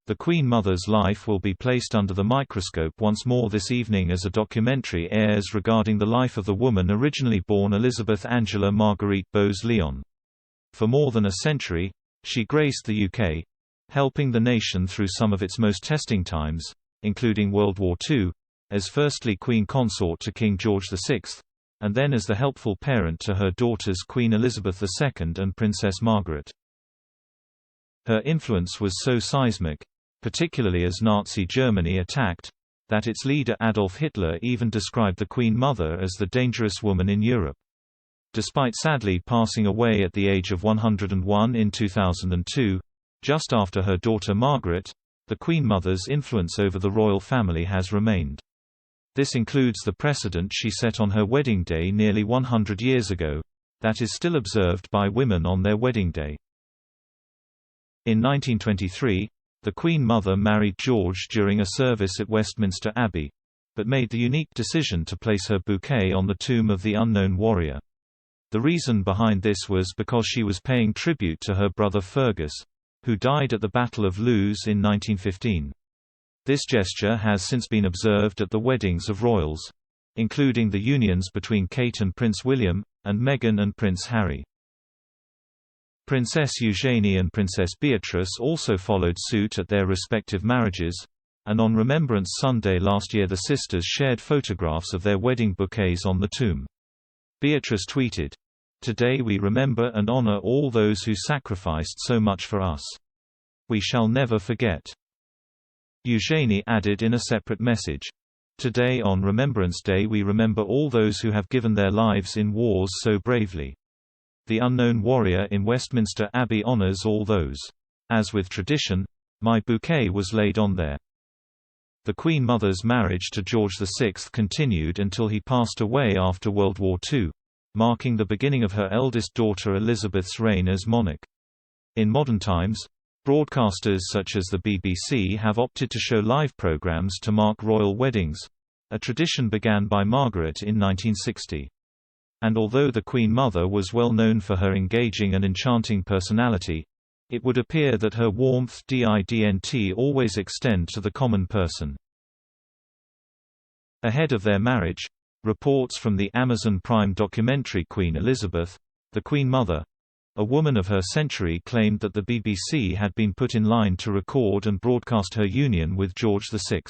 The Queen Mother's life will be placed under the microscope once more this evening as a documentary airs regarding the life of the woman originally born Elizabeth Angela Marguerite Bowes-Lyon. For more than a century, she graced the UK, helping the nation through some of its most testing times, including World War II, as firstly Queen Consort to King George VI, and then as the helpful parent to her daughters Queen Elizabeth II and Princess Margaret. Her influence was so seismic, particularly as Nazi Germany attacked, that its leader Adolf Hitler even described the Queen Mother as the dangerous woman in Europe. Despite sadly passing away at the age of 101 in 2002, just after her daughter Margaret, the Queen Mother's influence over the royal family has remained. This includes the precedent she set on her wedding day nearly 100 years ago, that is still observed by women on their wedding day. In 1923, the Queen Mother married George during a service at Westminster Abbey, but made the unique decision to place her bouquet on the tomb of the unknown warrior. The reason behind this was because she was paying tribute to her brother Fergus, who died at the Battle of Lewes in 1915. This gesture has since been observed at the weddings of royals, including the unions between Kate and Prince William, and Meghan and Prince Harry. Princess Eugenie and Princess Beatrice also followed suit at their respective marriages, and on Remembrance Sunday last year the sisters shared photographs of their wedding bouquets on the tomb. Beatrice tweeted, "Today we remember and honor all those who sacrificed so much for us. We shall never forget." Eugenie added in a separate message, "Today on Remembrance Day we remember all those who have given their lives in wars so bravely. The unknown warrior in Westminster Abbey honors all those. As with tradition, my bouquet was laid on there." The Queen Mother's marriage to George VI continued until he passed away after World War II, marking the beginning of her eldest daughter Elizabeth's reign as monarch. In modern times, broadcasters such as the BBC have opted to show live programs to mark royal weddings, a tradition began by Margaret in 1960. And although the Queen Mother was well known for her engaging and enchanting personality, it would appear that her warmth didn't always extend to the common person. Ahead of their marriage, reports from the Amazon Prime documentary Queen Elizabeth, The Queen Mother, a woman of her century, claimed that the BBC had been put in line to record and broadcast her union with George VI.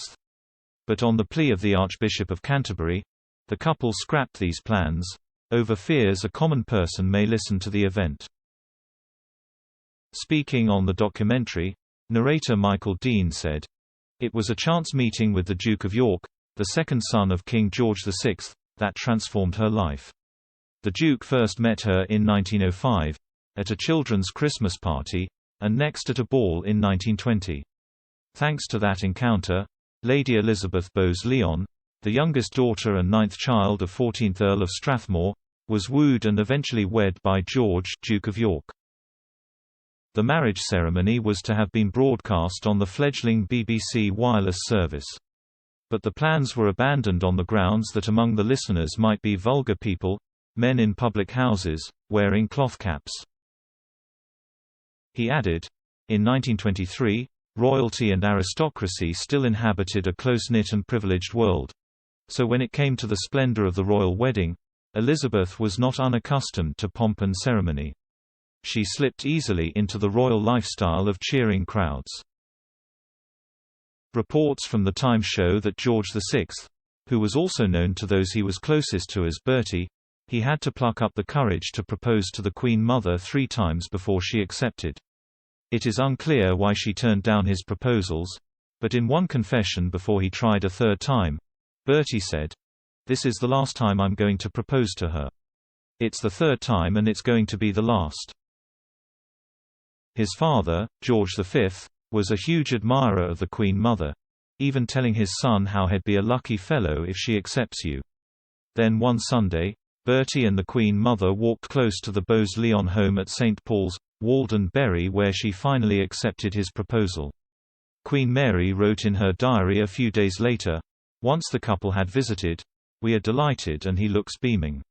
But on the plea of the Archbishop of Canterbury, the couple scrapped these plans, over fears a common person may listen to the event. Speaking on the documentary, narrator Michael Dean said, "It was a chance meeting with the Duke of York, the second son of King George VI, that transformed her life. The Duke first met her in 1905, at a children's Christmas party, and next at a ball in 1920. Thanks to that encounter, Lady Elizabeth Bowes-Lyon, the youngest daughter and ninth child of 14th Earl of Strathmore, was wooed and eventually wed by George, Duke of York." The marriage ceremony was to have been broadcast on the fledgling BBC wireless service. But the plans were abandoned on the grounds that among the listeners might be vulgar people, men in public houses, wearing cloth caps. He added, "In 1923, royalty and aristocracy still inhabited a close-knit and privileged world. So when it came to the splendor of the royal wedding, Elizabeth was not unaccustomed to pomp and ceremony. She slipped easily into the royal lifestyle of cheering crowds." Reports from the time show that George VI, who was also known to those he was closest to as Bertie, he had to pluck up the courage to propose to the Queen Mother 3 times before she accepted. It is unclear why she turned down his proposals, but in one confession before he tried a 3rd time, Bertie said, "This is the last time I'm going to propose to her. It's the 3rd time and it's going to be the last." His father, George V, was a huge admirer of the Queen Mother, even telling his son how he'd be a lucky fellow if she accepts you. Then one Sunday, Bertie and the Queen Mother walked close to the Bowes-Lyon home at St. Paul's, Walden Bury, where she finally accepted his proposal. Queen Mary wrote in her diary a few days later, "Once the couple had visited, we are delighted and he looks beaming."